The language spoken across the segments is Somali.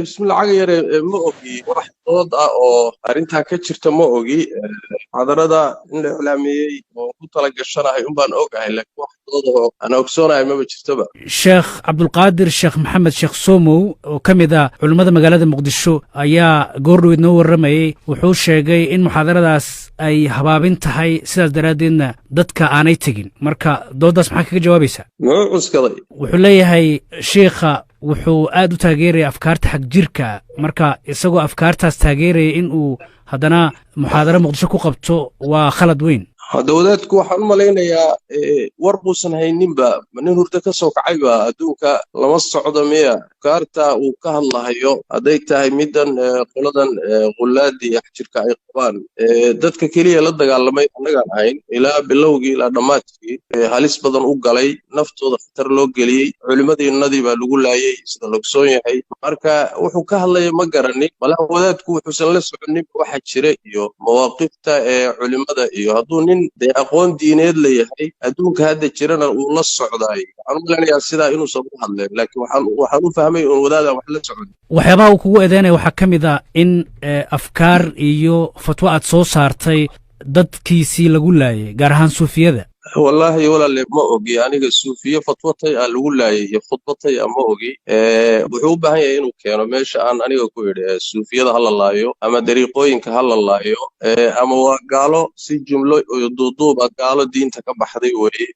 بسم الله عاقير ما أوجي واحد وضع أو أرنتها كتير ما أوجي حضرنا الإعلامي وطلع الشرع يبان أوجه لك واحد وضع أنا أكسونا ما بتشتبه sheekh cabdulqaadir sheekh maxamed sheekh somow oo ka mid ah culimmada magaalada muqdisho ayaa goordhoweed noo warramayey wuxuu sheegay in muxaadaradaas ay habaabin tahay sidaas daraaddeedna dadka aanay tegin marka dooddaas maxaa kaga jawaabaysaa wuxuu leeyahay sheikha wuxuu aad u taageeraya afkaarta xag jirka marka isagoo afkaartaas taageeraya in uu haddana muxaadaro muqdisho ku qabto waa khalad weyn dowladku waxaan u malaynayaa war buusan hayninba nin hurdo ka soo kacayba adduunka lama socdo miya afkaarta uu ka hadlahayo hadday tahay middan qoladan qulaadii xajirka ay qabaan dadka keliya la dagaalamay annagaan ahayn ilaa bilowgii ilaa dhammaadkii halis badan u galay naftooda khatar loo geliyey culimmadiinnadii baa lagu laayay sida logsoon yahay marka wuxuu ka hadlaya ma garanin malaha wadaadku wuxuusan la soconin waxa jira iyo mawaaqifta culimmada iyo hadduu nin dee aqoon diineed leeyahay adduunka hadda jirana uu la socdaay waxaan u maleynayaa sidaa inuusan u hadleen laakiin waxaan u fahmay uun wadaadaan wax la socon waxyaabaha uu kugu eedeynaya waxaa ka mid ah in afkaar iyo fatwo aad soo saartay dadkiisii lagu laayay gaar ahaan suufiyada والله ولا اللي ما أوجي أنا الصوفية فتوتي الأولى هي خطبتي أما أوجي وحوبها هي إنه كانوا ماشي أنا أقول الصوفية ده هلا الله يو أما دريقوين كهلا الله يو أما قالوا سي جملة يضدوا قالوا دين تكبحري وري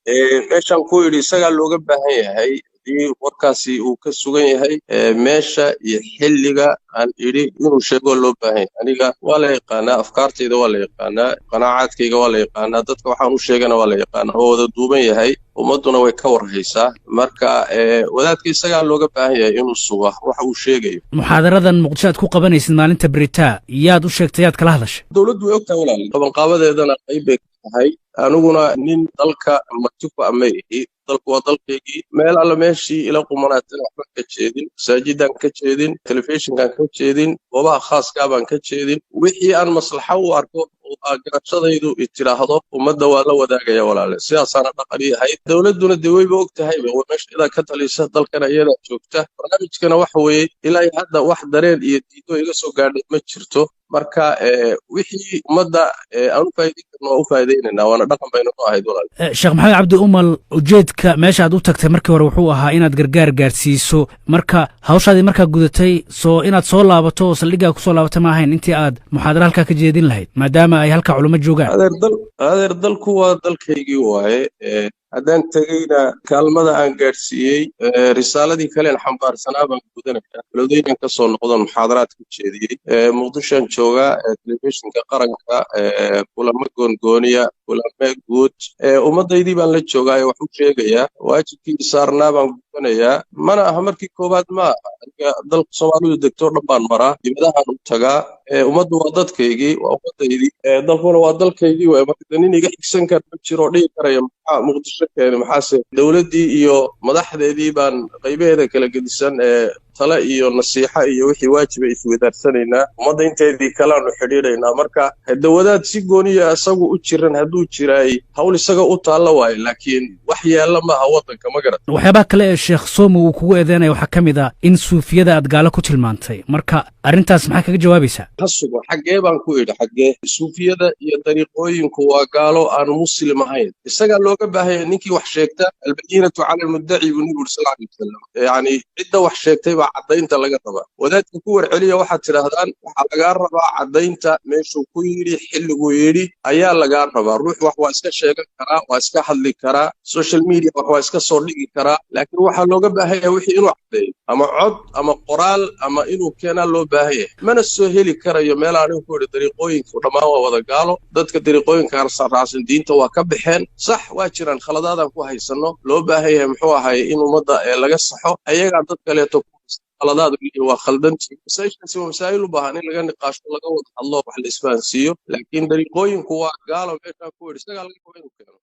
ماشي نقول يسأل لوجا بها هي دي warkaasi uu ka sugan yahay meesha iyo xilliga aan iri inuu sheego loo baahan aniga waa la yaqaanaa afkaartayda waa la yaqaanaa qanaacadkayga waa la yaqaanaa dadka waxaan u sheegana waa la yaqaanaa oo wada duuban yahay ummaduna way ka warhaysaa marka wadaadka isagaa looga baahan yahay inuu sugo waxa uu sheegayo muxaadaradan muqdisho aad ku qabanaysid maalinta beritaa yaad u sheegtay yaad kala hadashay dowladdu way ogtahay walaal qabanqaabadeedana qayb bay tahay aniguna nin dalka matufa ama ihi dalku waa dalkaygii meel alla meeshii ila qumanaatan waxba ka jeedin masaajidaan ka jeedin telefishinkaan ka jeedin goobaha khaaska baan ka jeedin wixii aan maslaxa u arko garashadaydu itiraahdo ummadda waa la wadaagaya walaale sidaasaana dhaqan yahay dowladduna dee wayba og tahayba waa meesha idaa ka talisa dalkana iyadaa joogta barnaamijkana waxa weeye ilaa hadda wax dareen iyo diido iga soo gaadhay ma jirto marka wixii ummadda aan u faa'iideyn karno waa u faa'iideynaynaa waana dhaqan bayna ku ahayd walaal sheekh maxamed cabdi umal ujeedka meesha aad u tagtay markii hore wuxuu ahaa inaad gargaar gaarsiiso marka hawshaadii markaa gudatay soo inaad soo laabato oo saldhiggaa kusoo laabata ma ahayn intii aad muxaadara halkaa ka jeedin lahayd maadaama ay halkaa culimo joogaan adeer dalku waa dalkaygii waaye haddaan tegeyna kaalmada aan gaadhsiiyey risaaladii kalean xambaarsanaa baan gudanaya balowdeynan ka soo noqdon muxaadaraad ka jeediyey muqdishoan joogaa telefishinka qaranka kulamo goongooniya kulame guud ummaddaydii baan la joogaayo wax u sheegayaa waajibkii saarnaa baan gudanayaa mana aha markii koowaad ma aha aniga dalka soomaalidu degtoo dhan baan maraa dibadahaan u tagaa ummaddu waa dadkaygii waa ummaddaydii dalkuna waa dalkaygii waay marka nin iga xigsan kara ma jiro oo dhihi karaya maxaa muqdisho keeni maxaase dowladdii iyo madaxdeedii baan qaybaheeda kala gedisan tale iyo nasiixa iyo wixii waajiba iswedaarsanaynaa ummadda inteedii kalaanu xidhiidhaynaa marka dawadaad si gooniya isagu u jiran hadduu jiraay hawl isaga u taalla waayo laakiin wax yaalla maaha waddanka ma garat waxyaabaha kale ee sheekh somo uu kugu eedeynaya waxaa ka mid ah in suufiyada aad gaalo ku tilmaantay marka arrintaas maxaa kaga jawaabaysaa ha sugo xaggee baan ku idhi xaggee suufiyada iyo dariiqooyinku waa gaalo aan muslim ahayn isagaa looga baahanya ninkii wax sheegta albayinatu cala almuddaci buu nabigu sal alay wasalam yacni cidda wax sheegtay baa caddaynta laga rabaa wadaadka ku warceliya waxaad tidhaahdaan waxaa lagaa rabaa caddaynta meeshuu ku yidhi xilliguu yidhi ayaa lagaa rabaa ruux wax waa iska sheegan karaa waa iska hadli karaa social media wax waa iska soo dhigi karaa laakiin waxaa looga baahanya wixii inuu caddeeyo ama cod ama qoraal ama inuu keenaa loo baahan yahay mana soo heli karayo meel anigu ku idhi dariiqooyinku dhammaan waa wada gaalo dadka dariiqooyinka raacsan diinta waa ka baxeen sax waa jiraan khaladaadaan ku haysanno loo baahan yahay muxuu ahay in ummadda laga saxo ayagaa dad kaleeto khaladaadu waa khaldantii masaa'ishaasi waa masaa'il u baahan in laga niqaasho laga wada hadlo wax la isfahansiiyo laakiin dariiqooyinku waa gaalo meeshaan ku idhi isagaa laga raba inuu keeno